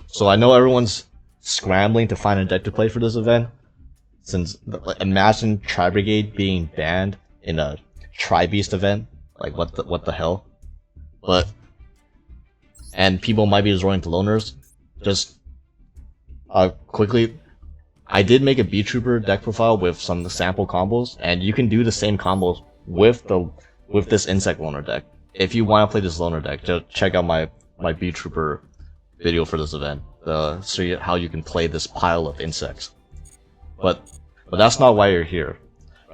So I know everyone's scrambling to find a deck to play for this event, since imagine Tri Brigade being banned in a Tri Beast event. Like what the hell? And people might be resorting to loners. Just quickly, I did make a Beat Trooper deck profile with some sample combos, and you can do the same combos with this insect loner deck. If you want to play this loner deck, just check out my Beat Trooper video for this event. See how you can play this pile of insects. But that's not why you're here,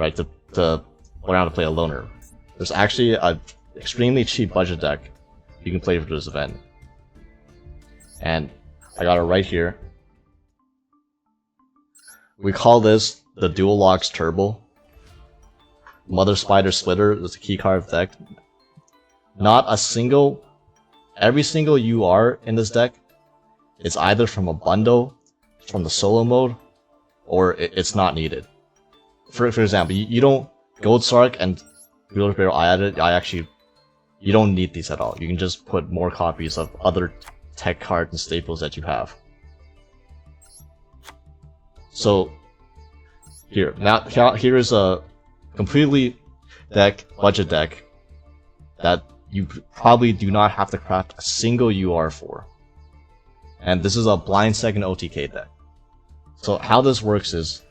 right? To learn how to play a loner. There's actually a extremely cheap budget deck you can play for this event, and I got it right here. We call this the Dual Locks Turbo. Mother Spider Splitter is the key card of the deck. Every single UR in this deck is either from a bundle, from the solo mode, or it's not needed. For example, you don't Gold Sark and Wielder Barrel you don't need these at all. You can just put more copies of other tech cards and staples that you have. So here is a completely budget deck that you probably do not have to craft a single UR for. And this is a blind second OTK deck. So how this works is,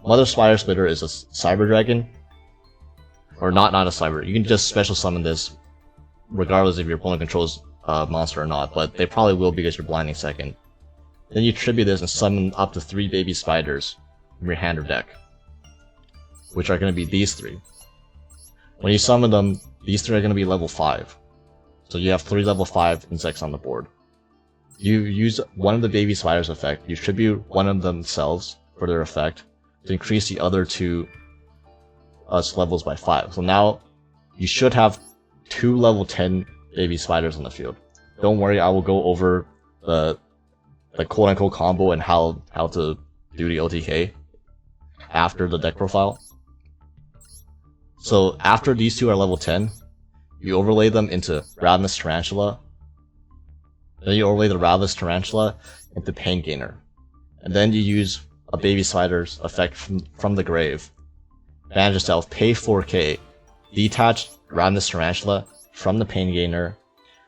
Mother Spider Splitter is a Cyber Dragon, or not a Cyber. You can just special summon this regardless if your opponent controls a monster or not, but they probably will because you're blinding second. Then you tribute this and summon up to 3 baby spiders from your hand or deck, which are going to be these 3. When you summon them, these 3 are going to be level 5. So you have 3 level 5 insects on the board. You use one of the baby spiders effect, you tribute one of themselves for their effect to increase the other 2 levels by 5. So now you should have 2 level 10 baby spiders on the field. Don't worry, I will go over the quote-unquote combo and how to do the OTK after the deck profile. So after these 2 are level 10, you overlay them into Ravenous Tarantula. Then you overlay the Ravenous Tarantula into Pain Gainer. And then you use a baby spider's effect from the grave. Manage yourself, pay 4k, detach Ravenous Tarantula from the Pain Gainer,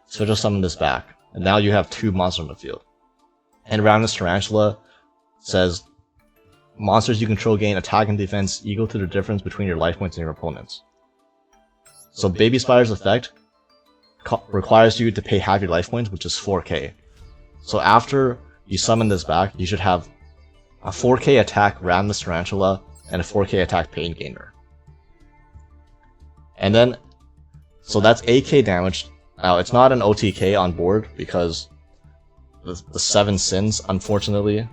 special summon this back, and now you have 2 monsters on the field. And Ravenous Tarantula says, monsters you control gain attack and defense equal to the difference between your life points and your opponent's. So Baby Spider's effect requires you to pay half your life points, which is 4k. So after you summon this back, you should have a 4k attack Ravenous Tarantula and a 4k attack Pain Gainer. And then, so that's 8k damage. Now, it's not an OTK on board because the 7 sins, unfortunately,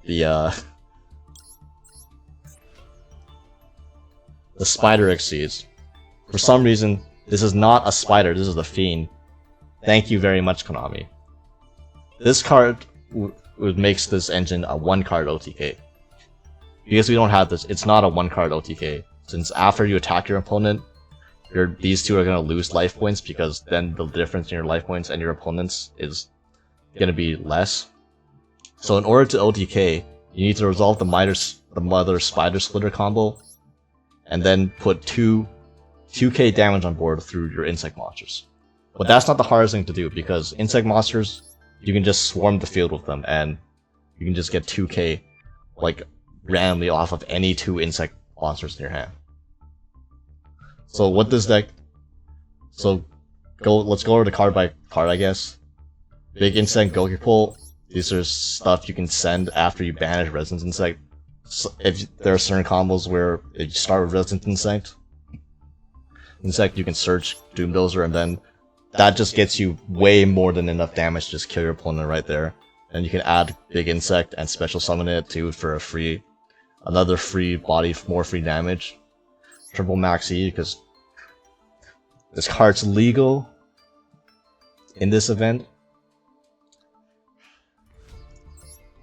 the spider exceeds. For some reason, this is not a spider, this is the fiend. Thank you very much, Konami. This card makes this engine a 1-card OTK. Because we don't have this, it's not a 1-card OTK. Since after you attack your opponent, these 2 are going to lose life points, because then the difference in your life points and your opponent's is going to be less. So in order to OTK, you need to resolve the Mother Spider Splitter combo, and then put 2k damage on board through your insect monsters. But that's not the hardest thing to do, because insect monsters, you can just swarm the field with them, and you can just get 2k, like, randomly off of any 2 insect monsters in your hand. So what this deck... So, let's go over the card by card, I guess. Big Insect Gokipole. These are stuff you can send after you banish Resident Insect. So if there are certain combos where you start with Resident Insect, you can search Doomdozer, and then that just gets you way more than enough damage to just kill your opponent right there. And you can add Big Insect and special summon it too for another free body, more free damage. Triple Max E, because this card's legal in this event.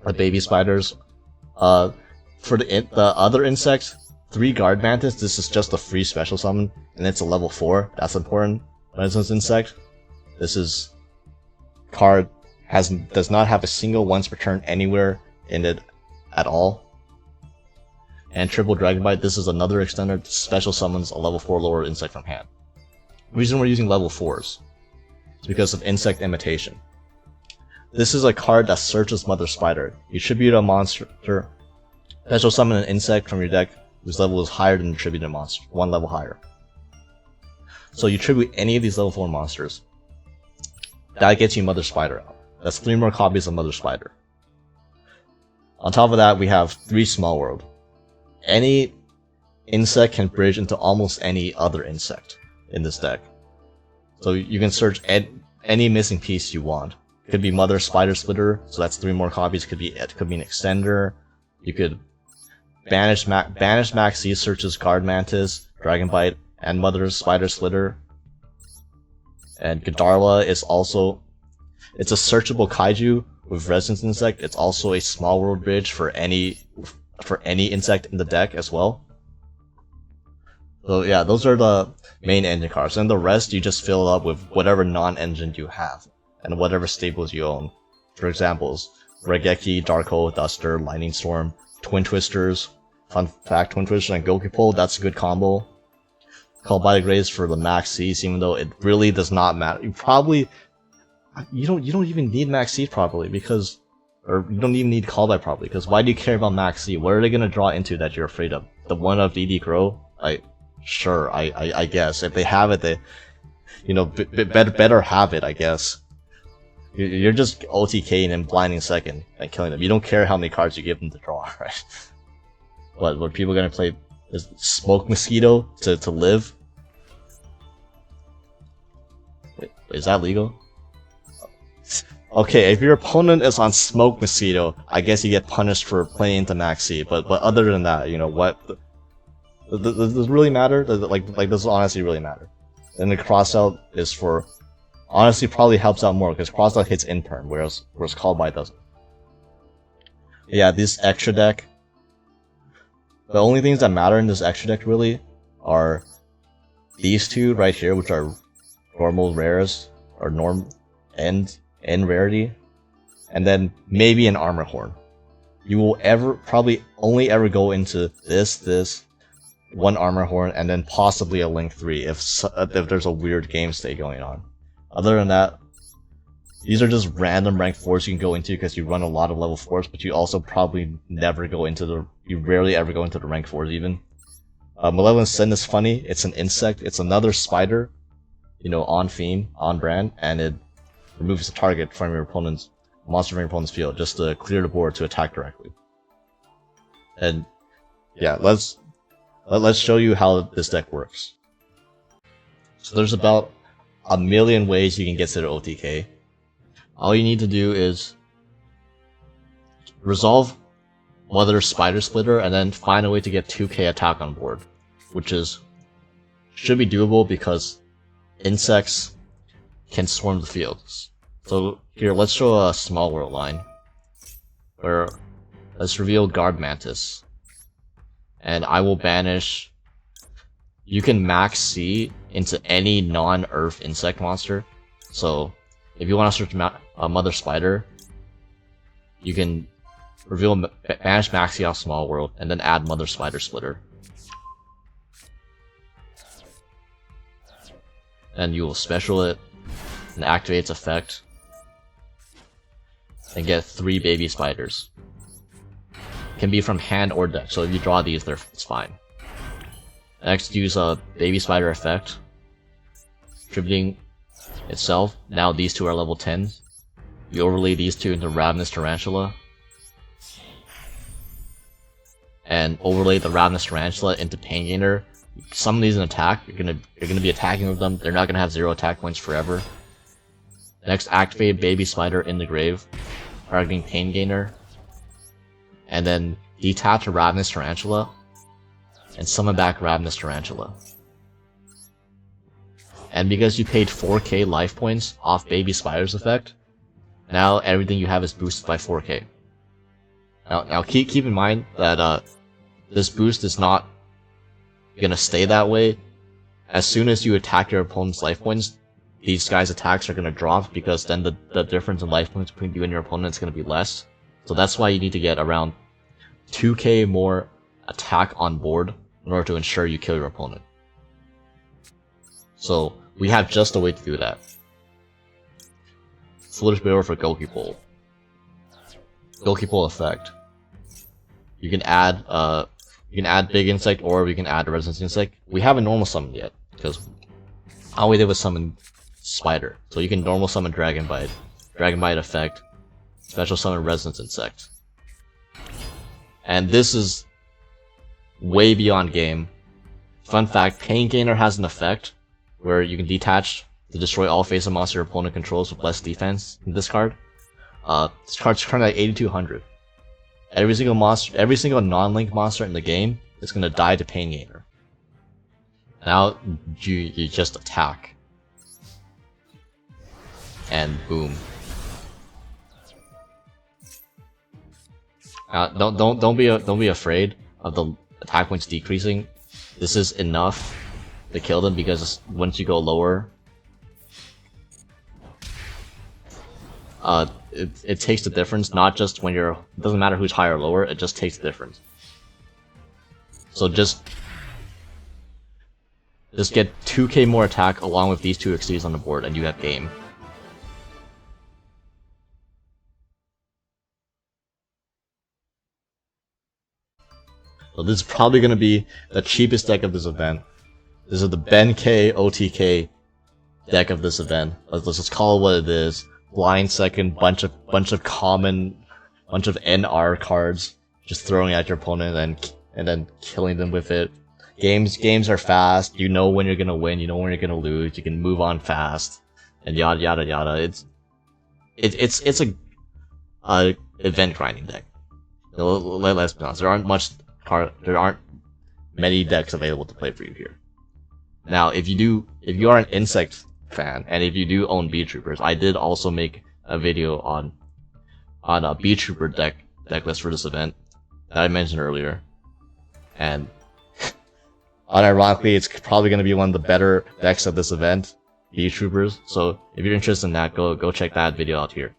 The baby spiders. For the other insects, 3 Guard Mantis, this is just a free special summon, and it's a level 4. That's important. Residence Insect, this is card does not have a single once per turn anywhere in it at all. And triple Dragon Bite, this is another extender that special summons a level 4 lower insect from hand. The reason we're using level 4s is because of insect imitation. This is a card that searches Mother Spider. You tribute a monster, special summon an insect from your deck whose level is higher than the tributed monster, 1 level higher. So you tribute any of these level 4 monsters. That gets you Mother Spider out. That's 3 more copies of Mother Spider. On top of that, we have 3 Small World. Any insect can bridge into almost any other insect in this deck. So you can search any missing piece you want. It could be Mother Spider Splitter, so that's 3 more copies. It could be an extender. You could banish Maxi searches Guard Mantis, Dragon Bite, and Mother Spider Splitter. And Godarla is also, it's a searchable kaiju with Resonance Insect. It's also a Small World bridge for any insect in the deck as well. So yeah, those are the main engine cards, and the rest you just fill up with whatever non-engine you have and whatever staples you own. For examples, Regeki, Darko, Duster, Lightning Storm, Twin Twisters. Fun fact, Twin Twister and Gokipole, that's a good combo. Called by the Graves for the Max Seas, even though it really does not matter. You don't even need Max Seas properly because, or you don't even need Call by properly because why do you care about Max Seas? What are they gonna draw into that you're afraid of? The one of DD Crow? Sure, I guess if they have it, they, better have it, I guess. You're just OTKing and blinding second and killing them. You don't care how many cards you give them to draw, right? What people gonna play is Smoke Mosquito to live? Wait, is that legal? Okay, if your opponent is on Smoke Mosquito, I guess you get punished for playing into Maxi. But other than that, what? Does it really matter? Does it honestly really matter? And the crossout is for, honestly, probably helps out more because crossout hits in turn, whereas Call by doesn't. Yeah, this extra deck. The only things that matter in this extra deck really are these 2 right here, which are normal rares or norm end rarity, and then maybe an Armor Horn. You will probably only ever go into this, 1 Armor Horn, and then possibly a Link 3 if there's a weird game state going on. Other than that, these are just random rank 4s you can go into because you run a lot of level 4s, but you also probably you rarely ever go into the rank 4s even. Malevolent Sin is funny. It's an insect. It's another spider, on theme, on brand, and it removes the target from your opponent's monster from your opponent's field just to clear the board to attack directly. And yeah, let's show you how this deck works. So there's about a million ways you can get to the OTK. All you need to do is resolve Mother Spider Splitter and then find a way to get 2k attack on board, which should be doable because insects can swarm the fields. So here, let's show a Small World line where let's reveal Guard Mantis, and I will banish. You can max C into any non-Earth insect monster. So if you want to search Mother Spider, you can banish Maxi off Small World and then add Mother Spider Splitter. And you will special it and activate its effect and get 3 baby spiders. Can be from hand or deck, so if you draw these, it's fine. Next, use a baby spider effect, tributing itself. Now these 2 are level 10. You overlay these 2 into Ravenous Tarantula, and overlay the Ravenous Tarantula into Pain Gainer. Summon these in attack. You're gonna be attacking with them. They're not gonna have 0 attack points forever. Next, activate Baby Spider in the grave, targeting Pain Gainer, and then detach a Ravenous Tarantula and summon back Ravenous Tarantula. And because you paid 4k life points off Baby Spider's effect, now everything you have is boosted by 4k. Now keep in mind that this boost is not gonna stay that way. As soon as you attack your opponent's life points, these guys' attacks are going to drop, because then the difference in life points between you and your opponent is going to be less. So that's why you need to get around 2k more attack on board in order to ensure you kill your opponent. So we have just a way to do that. Foolish Bear for Goki Pole. Goki Pole effect. You can add Big Insect, or we can add Resistance Insect. We haven't normal summoned yet, because all we did was summon Spider. So you can normal summon Dragon Bite effect, special summon Resistance Insect. And this is way beyond game. Fun fact, Pain Gainer has an effect where you can detach to destroy all face-up monster your opponent controls with less defense in this card. This card's currently at 8200. Every single non-link monster in the game is gonna die to Pain Gainer. Now you just attack. And boom. Don't be afraid of the attack points decreasing. This is enough to kill them, because once you go lower, it takes the difference. Not just when it doesn't matter who's higher or lower. It just takes the difference. So just get 2k more attack along with these 2 exceeds on the board, and you have game. So this is probably going to be the cheapest deck of this event. This is the Ben K OTK deck of this event. Let's just call it what it is. Blind second, bunch of common, bunch of NR cards, just throwing at your opponent and then killing them with it. Games are fast. You know when you're gonna win. You know when you're gonna lose. You can move on fast, and yada yada yada. It's a event grinding deck. Let's be honest. There aren't many decks available to play for you here. Now, if you are an insect fan, and if you do own Bee Troopers, I did also make a video on a Bee Trooper deck list for this event that I mentioned earlier, and unironically, it's probably going to be one of the better decks of this event, Bee Troopers. So if you're interested in that, go check that video out here.